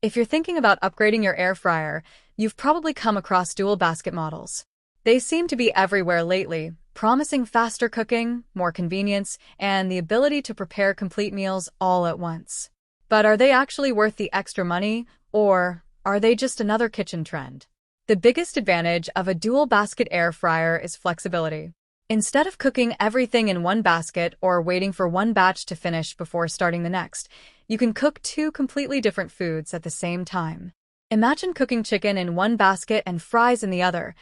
If you're thinking about upgrading your air fryer, you've probably come across dual basket models. They seem to be everywhere lately, promising faster cooking, more convenience, and the ability to prepare complete meals all at once. But are they actually worth the extra money, or are they just another kitchen trend? The biggest advantage of a dual basket air fryer is flexibility. Instead of cooking everything in one basket or waiting for one batch to finish before starting the next, you can cook two completely different foods at the same time. Imagine cooking chicken in one basket and fries in the other,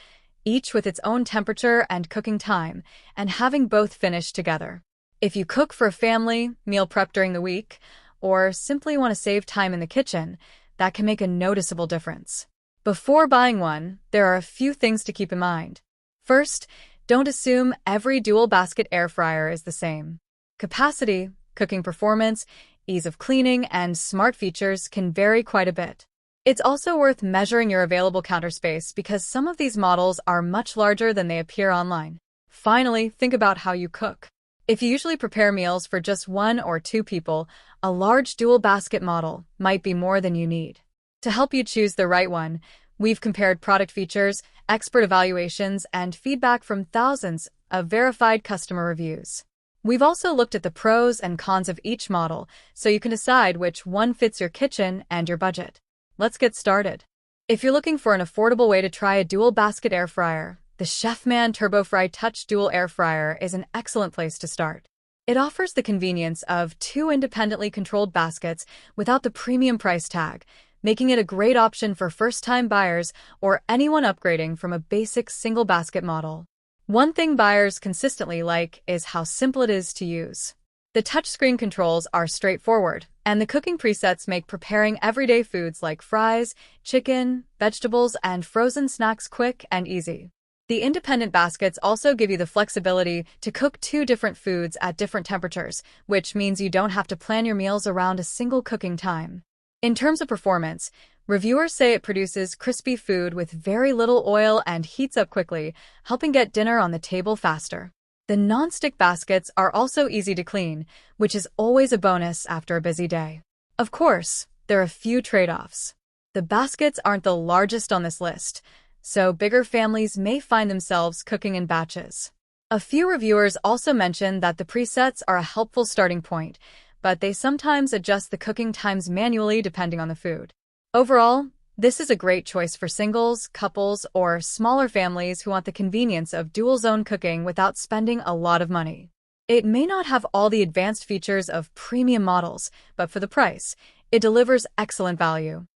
each with its own temperature and cooking time, and having both finish together. If you cook for a family, meal prep during the week, or simply want to save time in the kitchen, that can make a noticeable difference. Before buying one, there are a few things to keep in mind. First, don't assume every dual basket air fryer is the same. Capacity, cooking performance, ease of cleaning, and smart features can vary quite a bit. It's also worth measuring your available counter space because some of these models are much larger than they appear online. Finally, think about how you cook. If you usually prepare meals for just one or two people, a large dual basket model might be more than you need. To help you choose the right one, we've compared product features, expert evaluations, and feedback from thousands of verified customer reviews. We've also looked at the pros and cons of each model, so you can decide which one fits your kitchen and your budget. Let's get started. If you're looking for an affordable way to try a dual basket air fryer, the Chefman TurboFry Touch Dual Air Fryer is an excellent place to start. It offers the convenience of two independently controlled baskets without the premium price tag, making it a great option for first-time buyers or anyone upgrading from a basic single basket model. One thing buyers consistently like is how simple it is to use. The touchscreen controls are straightforward, and the cooking presets make preparing everyday foods like fries, chicken, vegetables, and frozen snacks quick and easy. The independent baskets also give you the flexibility to cook two different foods at different temperatures, which means you don't have to plan your meals around a single cooking time. In terms of performance, reviewers say it produces crispy food with very little oil and heats up quickly, helping get dinner on the table faster. The non-stick baskets are also easy to clean, which is always a bonus after a busy day. Of course, there are a few trade-offs. The baskets aren't the largest on this list, so bigger families may find themselves cooking in batches. A few reviewers also mention that the presets are a helpful starting point, but they sometimes adjust the cooking times manually depending on the food. Overall, this is a great choice for singles, couples, or smaller families who want the convenience of dual-zone cooking without spending a lot of money. It may not have all the advanced features of premium models, but for the price, it delivers excellent value.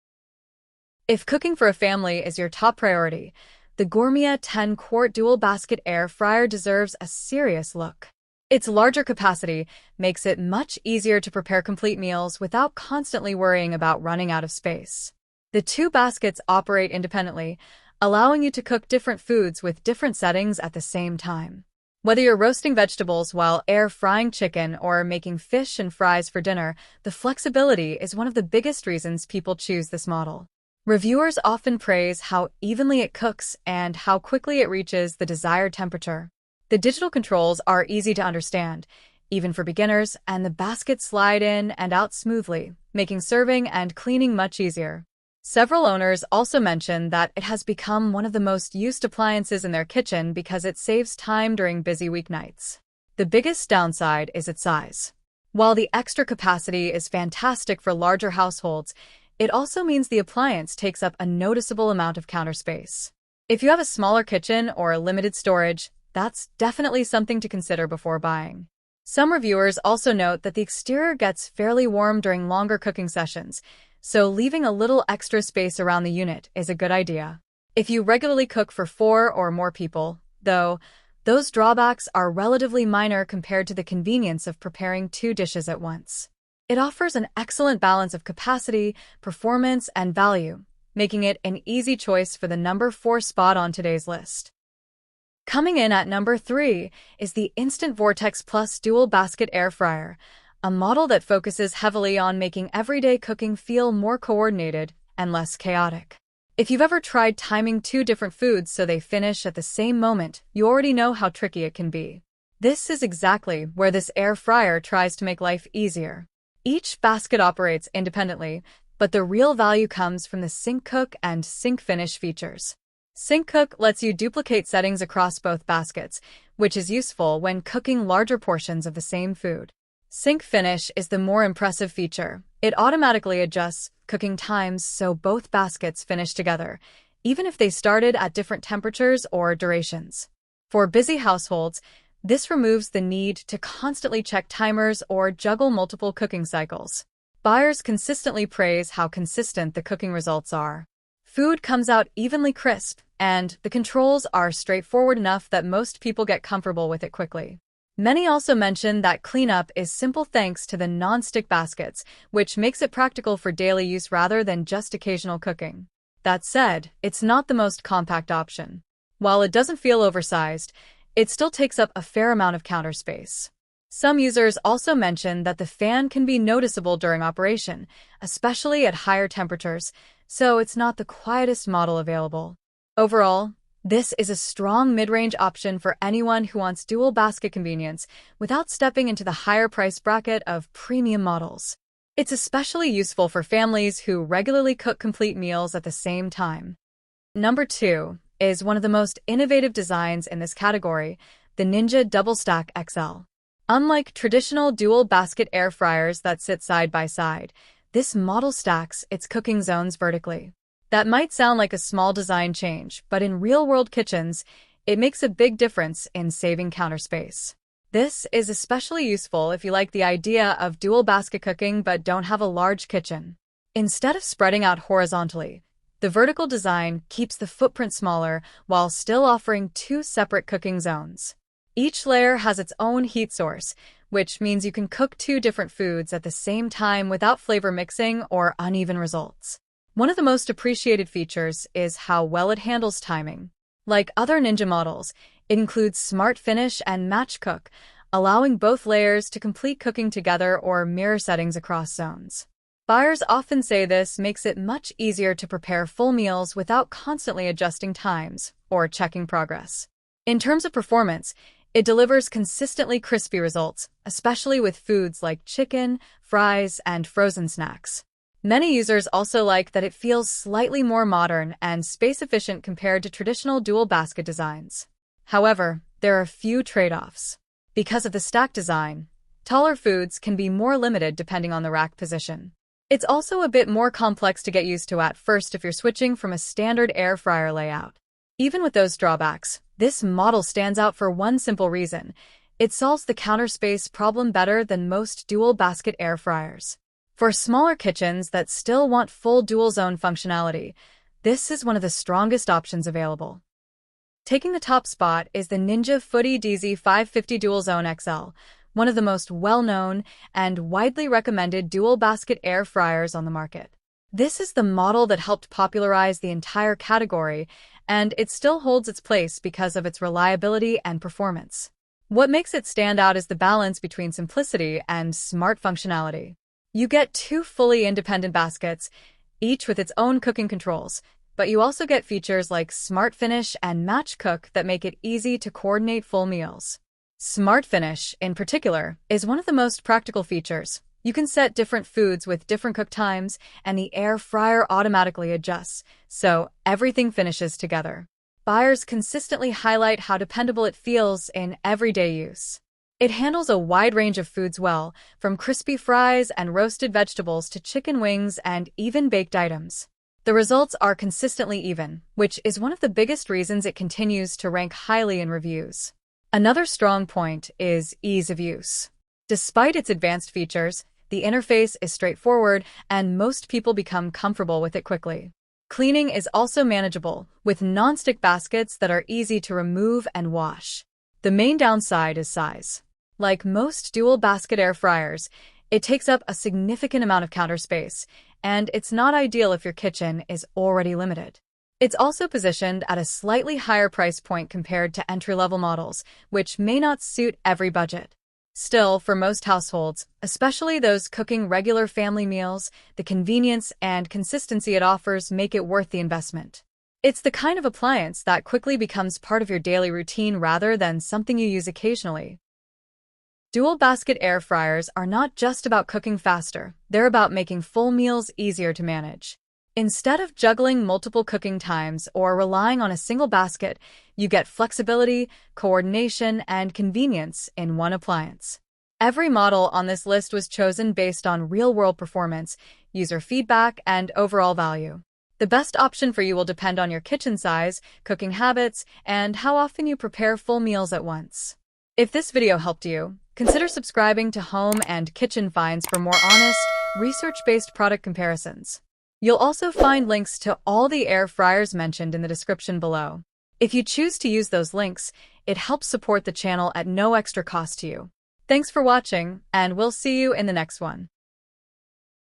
If cooking for a family is your top priority, the Gourmet 10-quart dual basket air fryer deserves a serious look. Its larger capacity makes it much easier to prepare complete meals without constantly worrying about running out of space. The two baskets operate independently, allowing you to cook different foods with different settings at the same time. Whether you're roasting vegetables while air frying chicken or making fish and fries for dinner, the flexibility is one of the biggest reasons people choose this model. Reviewers often praise how evenly it cooks and how quickly it reaches the desired temperature. The digital controls are easy to understand, even for beginners, and the baskets slide in and out smoothly, making serving and cleaning much easier. Several owners also mention that it has become one of the most used appliances in their kitchen because it saves time during busy weeknights. The biggest downside is its size. While the extra capacity is fantastic for larger households, it also means the appliance takes up a noticeable amount of counter space. If you have a smaller kitchen or limited storage, that's definitely something to consider before buying. Some reviewers also note that the exterior gets fairly warm during longer cooking sessions, so leaving a little extra space around the unit is a good idea. If you regularly cook for 4 or more people, though, those drawbacks are relatively minor compared to the convenience of preparing 2 dishes at once. It offers an excellent balance of capacity, performance, and value, making it an easy choice for the number 4 spot on today's list. Coming in at number 3 is the Instant Vortex Plus Dual Basket Air Fryer, a model that focuses heavily on making everyday cooking feel more coordinated and less chaotic. If you've ever tried timing 2 different foods so they finish at the same moment, you already know how tricky it can be. This is exactly where this air fryer tries to make life easier. Each basket operates independently, but the real value comes from the Sync Cook and Sync Finish features. Sync Cook lets you duplicate settings across both baskets, which is useful when cooking larger portions of the same food. Sync Finish is the more impressive feature. It automatically adjusts cooking times so both baskets finish together, even if they started at different temperatures or durations. For busy households, this removes the need to constantly check timers or juggle multiple cooking cycles. Buyers consistently praise how consistent the cooking results are. Food comes out evenly crisp, and the controls are straightforward enough that most people get comfortable with it quickly. Many also mention that cleanup is simple thanks to the non-stick baskets, which makes it practical for daily use rather than just occasional cooking. That said, it's not the most compact option. While it doesn't feel oversized, it still takes up a fair amount of counter space. Some users also mention that the fan can be noticeable during operation, especially at higher temperatures, so it's not the quietest model available. Overall, this is a strong mid-range option for anyone who wants dual basket convenience without stepping into the higher price bracket of premium models. It's especially useful for families who regularly cook complete meals at the same time. Number 2 is one of the most innovative designs in this category, the Ninja Double Stack XL. Unlike traditional dual basket air fryers that sit side by side, this model stacks its cooking zones vertically. That might sound like a small design change, but in real-world kitchens, it makes a big difference in saving counter space. This is especially useful if you like the idea of dual basket cooking but don't have a large kitchen. Instead of spreading out horizontally, the vertical design keeps the footprint smaller while still offering 2 separate cooking zones. Each layer has its own heat source, which means you can cook 2 different foods at the same time without flavor mixing or uneven results. One of the most appreciated features is how well it handles timing. Like other Ninja models, it includes Smart Finish and Match Cook, allowing both layers to complete cooking together or mirror settings across zones. Buyers often say this makes it much easier to prepare full meals without constantly adjusting times or checking progress. In terms of performance, it delivers consistently crispy results, especially with foods like chicken, fries, and frozen snacks. Many users also like that it feels slightly more modern and space-efficient compared to traditional dual basket designs. However, there are a few trade-offs. Because of the stack design, taller foods can be more limited depending on the rack position. It's also a bit more complex to get used to at first if you're switching from a standard air fryer layout. Even with those drawbacks, this model stands out for one simple reason. It solves the counter space problem better than most dual basket air fryers. For smaller kitchens that still want full dual-zone functionality, this is one of the strongest options available. Taking the top spot is the Ninja Foodi DZ550 Dual Zone XL, one of the most well-known and widely recommended dual basket air fryers on the market. This is the model that helped popularize the entire category, and it still holds its place because of its reliability and performance. What makes it stand out is the balance between simplicity and smart functionality. You get 2 fully independent baskets, each with its own cooking controls, but you also get features like Smart Finish and Match Cook that make it easy to coordinate full meals. Smart Finish, in particular, is one of the most practical features. You can set different foods with different cook times, and the air fryer automatically adjusts, so everything finishes together. Buyers consistently highlight how dependable it feels in everyday use. It handles a wide range of foods well, from crispy fries and roasted vegetables to chicken wings and even baked items. The results are consistently even, which is one of the biggest reasons it continues to rank highly in reviews. Another strong point is ease of use. Despite its advanced features, the interface is straightforward and most people become comfortable with it quickly. Cleaning is also manageable, with non-stick baskets that are easy to remove and wash. The main downside is size. Like most dual basket air fryers, it takes up a significant amount of counter space, and it's not ideal if your kitchen is already limited. It's also positioned at a slightly higher price point compared to entry-level models, which may not suit every budget. Still, for most households, especially those cooking regular family meals, the convenience and consistency it offers make it worth the investment. It's the kind of appliance that quickly becomes part of your daily routine rather than something you use occasionally. Dual basket air fryers are not just about cooking faster, they're about making full meals easier to manage. Instead of juggling multiple cooking times or relying on a single basket, you get flexibility, coordination, and convenience in one appliance. Every model on this list was chosen based on real-world performance, user feedback, and overall value. The best option for you will depend on your kitchen size, cooking habits, and how often you prepare full meals at once. If this video helped you, consider subscribing to Home and Kitchen Finds for more honest, research-based product comparisons. You'll also find links to all the air fryers mentioned in the description below. If you choose to use those links, it helps support the channel at no extra cost to you. Thanks for watching, and we'll see you in the next one.